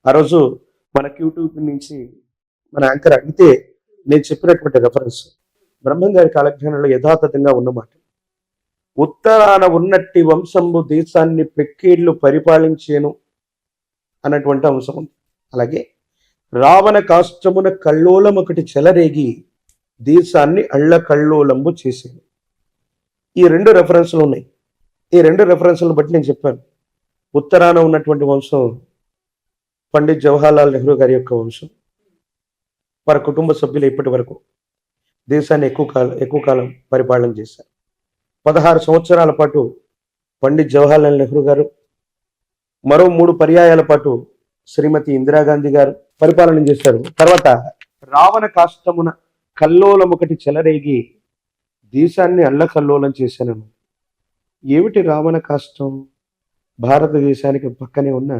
ఆ రోజు మనకి యూట్యూబ్ నుంచి మన యాంకర్ అడిగితే నేను చెప్పినటువంటి రెఫరెన్స్ బ్రహ్మం గారి కాలజ్ఞానంలో యథాతథంగా ఉన్నమాట. ఉత్తరాన ఉన్నట్టి వంశంబు దేశాన్ని పెక్కేళ్లు పరిపాలించేను అన్నటువంటి అంశం ఉంది. అలాగే రావణ కాష్టమున కల్లోలం ఒకటి చెలరేగి దేశాన్ని అళ్ళ కల్లోలంబు చేసేను. ఈ రెండు రెఫరెన్స్లు ఉన్నాయి. ఈ రెండు రెఫరెన్స్లను బట్టి నేను చెప్పాను, ఉత్తరాన ఉన్నటువంటి వంశం పండిత్ జవహర్లాల్ నెహ్రూ గారి యొక్క వంశం. వారి కుటుంబ సభ్యులు ఇప్పటి వరకు దేశాన్ని ఎక్కువ కాలం పరిపాలన చేశారు. 16 సంవత్సరాల పాటు పండిత్ జవహర్లాల్ నెహ్రూ గారు, మరో 3 పర్యాయాల పాటు శ్రీమతి ఇందిరాగాంధీ గారు పరిపాలన చేశారు. తర్వాత రావణ కాష్టమున కల్లోలం ఒకటి చెలరేగి దేశాన్ని అల్లకల్లోలం చేశాను. ఏమిటి రావణ కాష్టం? భారతదేశానికి పక్కనే ఉన్న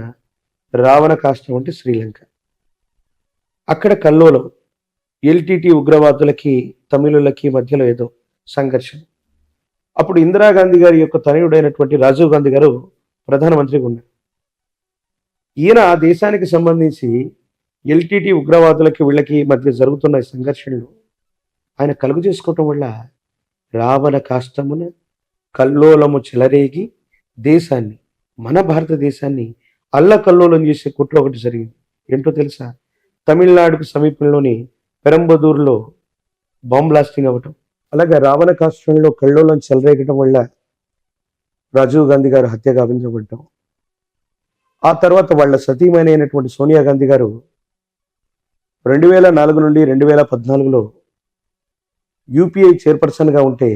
రావణ కాష్టం అంటే శ్రీలంక. అక్కడ కల్లోలం, ఎల్టీటీ ఉగ్రవాదులకి తమిళులకి మధ్యలో ఏదో సంఘర్షణ. అప్పుడు ఇందిరాగాంధీ గారి యొక్క తనయుడైనటువంటి రాజీవ్ గాంధీ గారు ప్రధానమంత్రిగా ఉన్నారు. ఈయన ఆ దేశానికి సంబంధించి ఎల్టీటీ ఉగ్రవాదులకి వీళ్ళకి మధ్య జరుగుతున్న సంఘర్షణలు ఆయన కలుగు చేసుకోవటం వల్ల రావణ కాష్టమున కల్లోలము చెలరేగి దేశాన్ని, మన భారతదేశాన్ని అల్లకల్లోలం చేసే కుట్ర ఒకటి జరిగింది. ఏంటో తెలుసా? తమిళనాడుకు సమీపంలోని పెరంబదూరులో బాంబ్ బ్లాస్టింగ్ అవ్వటం. అలాగే రావణ కాష్టంలో కల్లోలం చెలరేగటం వల్ల రాజీవ్ గాంధీ గారు హత్య గావించబడటం. ఆ తర్వాత వాళ్ళ సతీమణి అయినటువంటి సోనియా గాంధీ గారు 2004 నుండి 2014లో యూపీఐ చైర్పర్సన్గా ఉంటే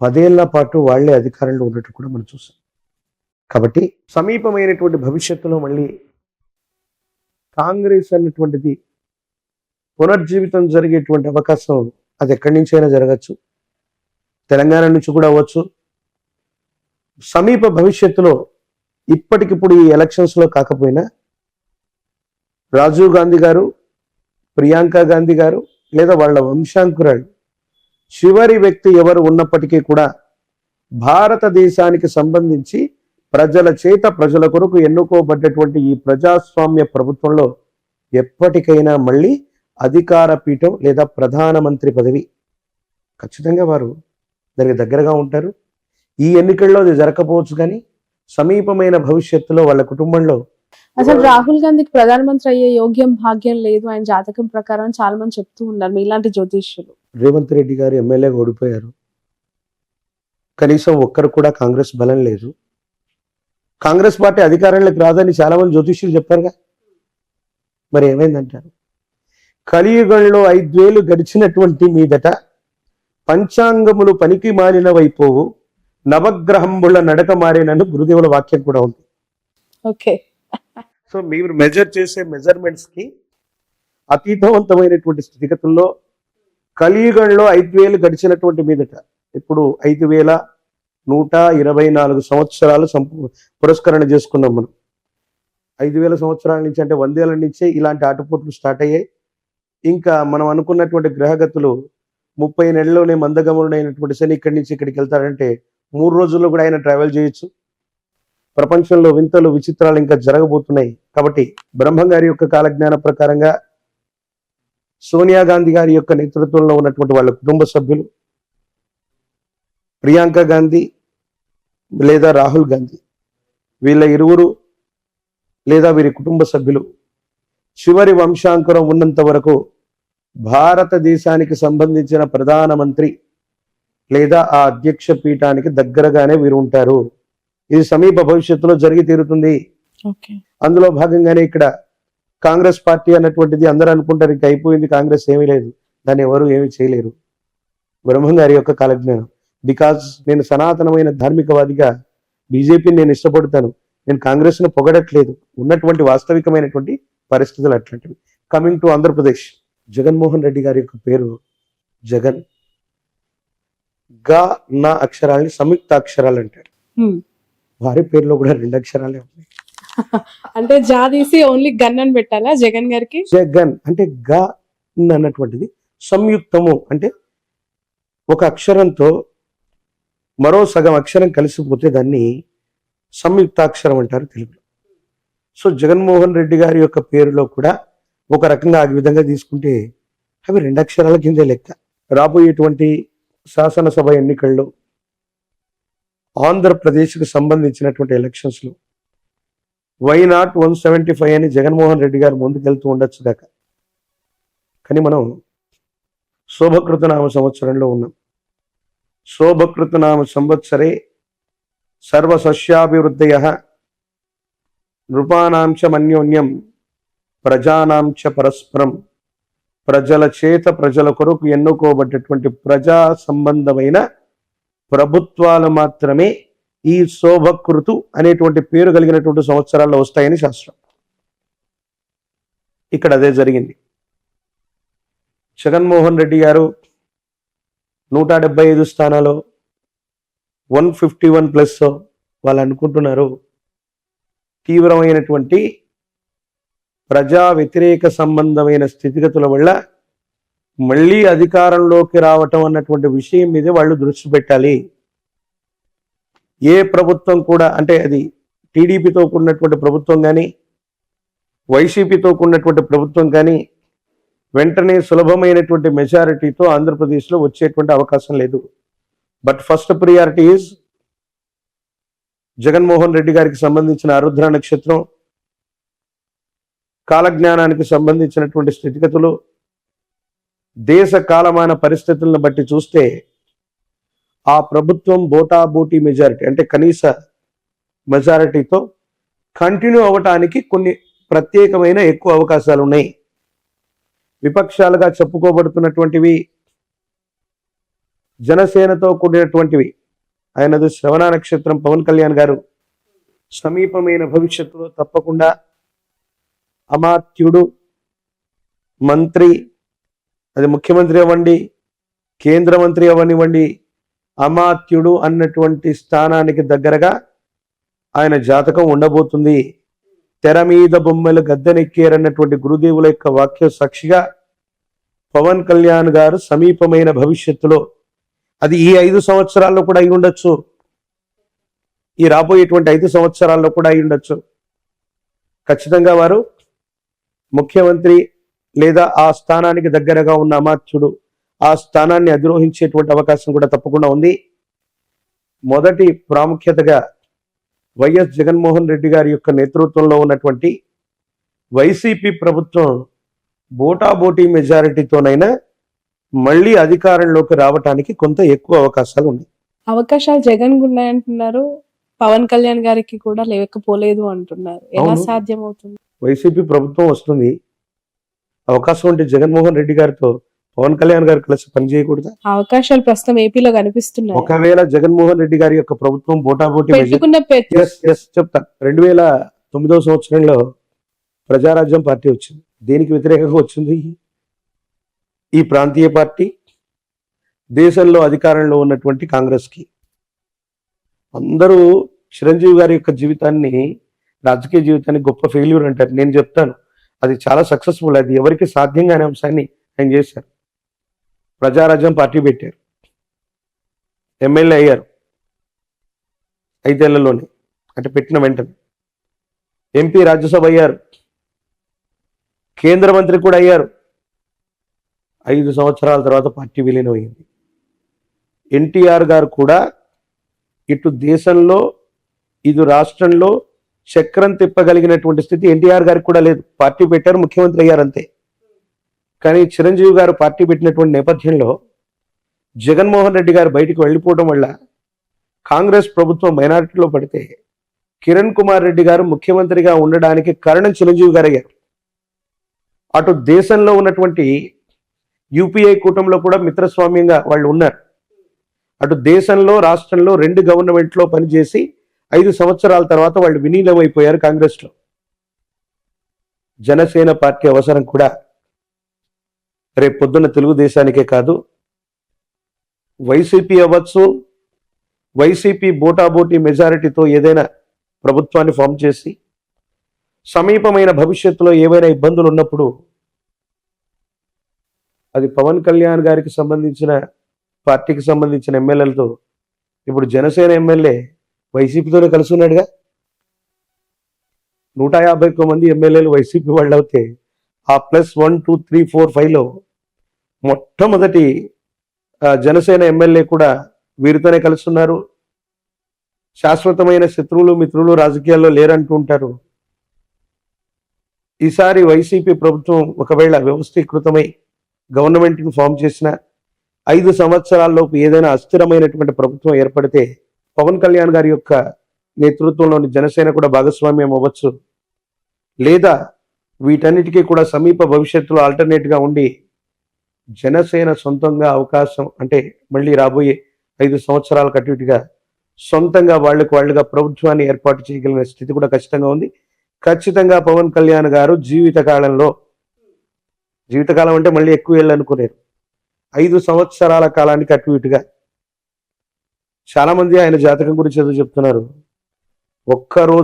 10 ఏళ్ల పాటు వాళ్లే అధికారంలో ఉన్నట్టు కూడా మనం చూసాం. కాబట్టి సమీపమైనటువంటి భవిష్యత్తులో మళ్ళీ కాంగ్రెస్ అన్నటువంటిది పునర్జీవితం జరిగేటువంటి అవకాశం అది ఎక్కడి నుంచైనా జరగచ్చు, తెలంగాణ నుంచి కూడా అవ్వచ్చు. సమీప భవిష్యత్తులో ఇప్పటికిప్పుడు ఈ ఎలక్షన్స్లో కాకపోయినా రాజీవ్ గాంధీ గారు, ప్రియాంక గాంధీ గారు లేదా వాళ్ళ వంశాంకురాలు చివరి వ్యక్తి ఎవరు ఉన్నప్పటికీ కూడా భారతదేశానికి సంబంధించి ప్రజల చేత ప్రజల కొరకు ఎన్నుకోబడ్డటువంటి ఈ ప్రజాస్వామ్య ప్రభుత్వంలో ఎప్పటికైనా మళ్ళీ అధికార పీఠం లేదా ప్రధానమంత్రి పదవి ఖచ్చితంగా వారు దానికి దగ్గరగా ఉంటారు. ఈ ఎన్నికల్లో అది జరగకపోవచ్చు, కానీ సమీపమైన భవిష్యత్తులో వాళ్ళ కుటుంబంలో అసలు రాహుల్ గాంధీకి ప్రధానమంత్రి అయ్యే యోగ్యం భాగ్యం లేదు ఆయన జాతకం ప్రకారం చాలా మంది చెప్తూ ఉన్నారు, మీలాంటి జ్యోతిష్యులు. రేవంత్ రెడ్డి గారు ఎమ్మెల్యేగా ఓడిపోయారు. కనీసం ఒక్కరు కూడా కాంగ్రెస్ బలం లేదు. కాంగ్రెస్ పార్టీ అధికారంలోకి రాదని చాలా మంది జ్యోతిష్యులు చెప్పారుగా. మరి ఏమైందంటారు? కలియుగంలో 5 ఏళ్లు గడిచినటువంటి మీదట పంచాంగములు పనికి మారినవైపోవు, నవగ్రహంబుల నడక మారినను గురుదేవుల వాక్యం కూడా ఉంది. ఓకే, సో మీరు మెజర్ చేసే మెజర్మెంట్స్ కి అతీతవంతమైనటువంటి స్థితిగతుల్లో కలియుగంలో 5 ఏళ్లు గడిచినటువంటి మీదట, ఇప్పుడు 5124 సంవత్సరాలు పురస్కరణ చేసుకున్నాం మనం. 5000 సంవత్సరాల నుంచి అంటే 100 ఏళ్ల నుంచే ఇలాంటి ఆటుపోట్లు స్టార్ట్ అయ్యాయి. ఇంకా మనం అనుకున్నటువంటి గ్రహగతులు 30 నెలల్లోనే మందగమనుడైనటువంటి శని ఇక్కడి నుంచి ఇక్కడికి వెళ్తాడంటే 3 రోజుల్లో కూడా ఆయన ట్రావెల్ చేయొచ్చు. ప్రపంచంలో వింతలు విచిత్రాలు ఇంకా జరగబోతున్నాయి. కాబట్టి బ్రహ్మం గారి యొక్క కాలజ్ఞాన ప్రకారంగా సోనియా గాంధీ గారి యొక్క నేతృత్వంలో ఉన్నటువంటి వాళ్ళ కుటుంబ సభ్యులు, ప్రియాంక గాంధీ లేదా రాహుల్ గాంధీ, వీళ్ళ ఇరువురు లేదా వీరి కుటుంబ సభ్యులు చివరి వంశాంకురం ఉన్నంత వరకు భారతదేశానికి సంబంధించిన ప్రధానమంత్రి లేదా ఆ అధ్యక్ష పీఠానికి దగ్గరగానే వీరు ఉంటారు. ఇది సమీప భవిష్యత్తులో జరిగి తీరుతుంది. అందులో భాగంగానే ఇక్కడ కాంగ్రెస్ పార్టీ అన్నటువంటిది అందరూ అనుకుంటారు ఇంకా అయిపోయింది, కాంగ్రెస్ ఏమీ లేదు, దాన్ని ఎవరు ఏమీ చేయలేరు. బ్రహ్మం గారి యొక్క కాలజ్ఞానం. బికాజ్ నేను సనాతనమైన ధార్మికవాదిగా బీజేపీని నేను ఇష్టపడతాను, నేను కాంగ్రెస్ను పొగడట్లేదు, ఉన్నటువంటి వాస్తవికమైనటువంటి పరిస్థితులు అట్లాంటివి. కమింగ్ టు ఆంధ్రప్రదేశ్, జగన్మోహన్ రెడ్డి గారి యొక్క పేరు జగన్. గా నా అక్షరాలని సంయుక్త అక్షరాలు అంటారు. వారి పేరులో కూడా 2 అక్షరాలే ఉన్నాయి. అంటే జా తీసి ఓన్లీ గన్ అని పెట్టాలా జగన్ గారికి? జగన్ అంటే గా అన్నటువంటిది సంయుక్తము, అంటే ఒక అక్షరంతో మరో సగం అక్షరం కలిసిపోతే దాన్ని సంయుక్తాక్షరం అంటారు తెలుగులో. సో జగన్మోహన్ రెడ్డి గారి యొక్క పేరులో కూడా ఒక రకంగా ఆ విధంగా తీసుకుంటే అవి 2 అక్షరాల కిందే లెక్క. రాబోయేటువంటి శాసనసభ ఎన్నికల్లో ఆంధ్రప్రదేశ్కి సంబంధించినటువంటి ఎలక్షన్స్లో వై నాట్ 175 అని జగన్మోహన్ రెడ్డి గారు ముందుకెళ్తూ ఉండొచ్చు దాకా. కానీ మనం శోభకృతనామ సంవత్సరంలో ఉన్నాం. శోభకృతనామ సంవత్సరే సర్వసస్యాభివృద్ధయః నృపానాంచ మన్యోన్యం ప్రజానాంచ పరస్పరం. ప్రజల చేత ప్రజల కొరకు ఎన్నుకోబడ్డటువంటి ప్రజా సంబంధమైన ప్రభుత్వాలు మాత్రమే ఈ శోభకృతు అనేటువంటి పేరు కలిగినటువంటి సంవత్సరాల్లో వస్తాయని శాస్త్రం. ఇక్కడ అదే జరిగింది. జగన్మోహన్ రెడ్డి గారు 175 స్థానాలు 151+ వాళ్ళు అనుకుంటున్నారు. తీవ్రమైనటువంటి ప్రజా వ్యతిరేక సంబంధమైన స్థితిగతుల వల్ల మళ్ళీ అధికారంలోకి రావటం అన్నటువంటి విషయం మీద వాళ్ళు దృష్టి పెట్టాలి. ఏ ప్రభుత్వం కూడా, అంటే అది టీడీపీతో కూడినటువంటి ప్రభుత్వం కానీ వైసీపీతో కూడినటువంటి ప్రభుత్వం కానీ వెంటనే సులభమైనటువంటి మెజారిటీతో ఆంధ్రప్రదేశ్లో వచ్చేటువంటి అవకాశం లేదు. But first priority is Jaganmohan Reddy గారికి సంబంధించిన ఆరుద్ర నక్షత్రం, కాలజ్ఞానానికి సంబంధించినటువంటి స్థితిగతులు, దేశ కాలమాన పరిస్థితులను బట్టి చూస్తే ఆ ప్రభుత్వం బోటాబోటీ మెజారిటీ, అంటే కనీస మెజారిటీతో కంటిన్యూ అవ్వటానికి కొన్ని ప్రత్యేకమైన ఎక్కువ అవకాశాలు ఉన్నాయి. విపక్షాలుగా చెప్పుకోబడుతున్నటువంటివి జనసేనతో కూడినటువంటివి. ఆయనది శ్రవణ నక్షత్రం. పవన్ కళ్యాణ్ గారు సమీపమైన భవిష్యత్తులో తప్పకుండా అమాత్యుడు, మంత్రి, అది ముఖ్యమంత్రి అవ్వండి, కేంద్ర మంత్రి అవ్వనివ్వండి, అమాత్యుడు అన్నటువంటి స్థానానికి దగ్గరగా ఆయన జాతకం ఉండబోతుంది. తెర మీద బొమ్మలు గద్దెనెక్కేరన్నటువంటి గురుదేవుల యొక్క వాక్య సాక్షిగా పవన్ కళ్యాణ్ గారు సమీపమైన భవిష్యత్తులో, అది ఈ 5 సంవత్సరాల్లో కూడా అయి ఉండొచ్చు, ఈ రాబోయేటువంటి 5 సంవత్సరాల్లో కూడా అయి ఉండొచ్చు, ఖచ్చితంగా వారు ముఖ్యమంత్రి లేదా ఆ స్థానానికి దగ్గరగా ఉన్న అమాత్యుడు ఆ స్థానాన్ని అధిరోహించేటువంటి అవకాశం కూడా తప్పకుండా ఉంది. మొదటి ప్రాముఖ్యతగా వైఎస్ జగన్మోహన్ రెడ్డి గారి యొక్క నేతృత్వంలో ఉన్నటువంటి వైసీపీ ప్రభుత్వం బోటాబోటీ మెజారిటీతోనైనా మళ్ళీ అధికారంలోకి రావటానికి కొంత ఎక్కువ అవకాశాలు ఉన్నాయి. అవకాశాలు జగన్ ఉన్నాయంటున్నారు, పవన్ కళ్యాణ్ గారికి కూడా లేకపోలేదు అంటున్నారు. ఎలా అవును. సాధ్యం అవుతుంది? వైసీపీ ప్రభుత్వం వస్తుంది, అవకాశం ఉంటే జగన్మోహన్ రెడ్డి గారితో పవన్ కళ్యాణ్ గారు కలిసి పనిచేయకూడదా? అవకాశాలు ప్రస్తుతం ఏపీలో కనిపిస్తున్నాయి. ఒకవేళ జగన్మోహన్ రెడ్డి గారి యొక్క ప్రభుత్వం బోటాబోటీ పెట్టుకున్న చెప్తా, 2009 సంవత్సరంలో ప్రజారాజ్యం పార్టీ వచ్చింది. దేనికి వ్యతిరేకంగా వచ్చింది? ఈ ప్రాంతీయ పార్టీ దేశంలో అధికారంలో ఉన్నటువంటి కాంగ్రెస్ కి. అందరూ చిరంజీవి గారి యొక్క జీవితాన్ని, రాజకీయ జీవితాన్ని గొప్ప ఫెయిల్యూర్ అంటారు. నేను చెప్తాను, అది చాలా సక్సెస్ఫుల్. అది ఎవరికి సాధ్యం కాని అంశాన్ని ఆయన చేశారు. ప్రజారాజ్యం పార్టీ పెట్టారు, ఎమ్మెల్యే అయ్యారు 5 ఏళ్లలోనే, అంటే పెట్టిన వెంటనే. ఎంపీ, రాజ్యసభ అయ్యారు, కేంద్ర మంత్రి కూడా అయ్యారు. 5 సంవత్సరాల తర్వాత పార్టీ విలీనం అయింది. ఎన్టీఆర్ గారు కూడా ఇటు దేశంలో ఇటు రాష్ట్రంలో చక్రం తిప్పగలిగినటువంటి స్థితి ఎన్టీఆర్ గారికి కూడా లేదు. పార్టీ పెట్టారు, ముఖ్యమంత్రి అయ్యారు అంతే. కానీ చిరంజీవి గారు పార్టీ పెట్టినటువంటి నేపథ్యంలో జగన్మోహన్ రెడ్డి గారు బయటికి వెళ్ళిపోవడం వల్ల కాంగ్రెస్ ప్రభుత్వం మైనారిటీలో పడితే కిరణ్ కుమార్ రెడ్డి గారు ముఖ్యమంత్రిగా ఉండడానికి కారణం చిరంజీవి గారు అయ్యారు. అటు దేశంలో ఉన్నటువంటి యూపీఏ కూటమిలో కూడా మిత్రస్వామ్యంగా వాళ్ళు ఉన్నారు. అటు దేశంలో రాష్ట్రంలో 2 గవర్నమెంట్లో పనిచేసి 5 సంవత్సరాల తర్వాత వాళ్ళు విలీనమైపోయారు కాంగ్రెస్లో. జనసేన పార్టీ అవసరం కూడా రేపు పొద్దున్న తెలుగుదేశానికే కాదు, వైసీపీ అవ్వచ్చు, వైసీపీ బోటాబోటీ మెజారిటీతో ఏదైనా ప్రభుత్వాన్ని ఫామ్ చేసి సమీపమైన భవిష్యత్తులో ఏవైనా ఇబ్బందులు ఉన్నప్పుడు అది పవన్ కళ్యాణ్ గారికి సంబంధించిన పార్టీకి సంబంధించిన ఎమ్మెల్యేలతో, ఇప్పుడు జనసేన ఎమ్మెల్యే వైసీపీతోనే కలిసి ఉన్నాడుగా. 151 మంది ఎమ్మెల్యేలు వైసీపీ వాళ్ళు అవుతే ఆ +1 2 3 4 5లో మొట్టమొదటి జనసేన ఎమ్మెల్యే కూడా వీరితోనే కలుస్తున్నారు. శాశ్వతమైన శత్రువులు మిత్రులు రాజకీయాల్లో లేరంటూ ఉంటారు. ఈసారి వైసీపీ ప్రభుత్వం ఒకవేళ వ్యవస్థీకృతమై గవర్నమెంట్ని ఫామ్ చేసిన 5 సంవత్సరాల్లోపు ఏదైనా అస్థిరమైనటువంటి ప్రభుత్వం ఏర్పడితే పవన్ కళ్యాణ్ గారి యొక్క నేతృత్వంలోని జనసేన కూడా భాగస్వామ్యం అవ్వచ్చు. లేదా వీటన్నిటికీ కూడా సమీప భవిష్యత్తులో ఆల్టర్నేట్గా ఉండి జనసేన సొంతంగా అవకాశం, అంటే మళ్ళీ రాబోయే 5 సంవత్సరాల కట్టుగా సొంతంగా వాళ్ళుగా ప్రభుత్వాన్ని ఏర్పాటు చేయగలిగిన స్థితి కూడా ఖచ్చితంగా ఉంది. ఖచ్చితంగా పవన్ కళ్యాణ్ గారు జీవితకాలం అంటే మళ్ళీ ఎక్కువ ఏళ్ళు అనుకునేరు, 5 సంవత్సరాల కాలానికి అటు ఇటుగా. చాలా మంది ఆయన జాతకం గురించి ఏదో చెప్తున్నారు. ఒక్క రోజు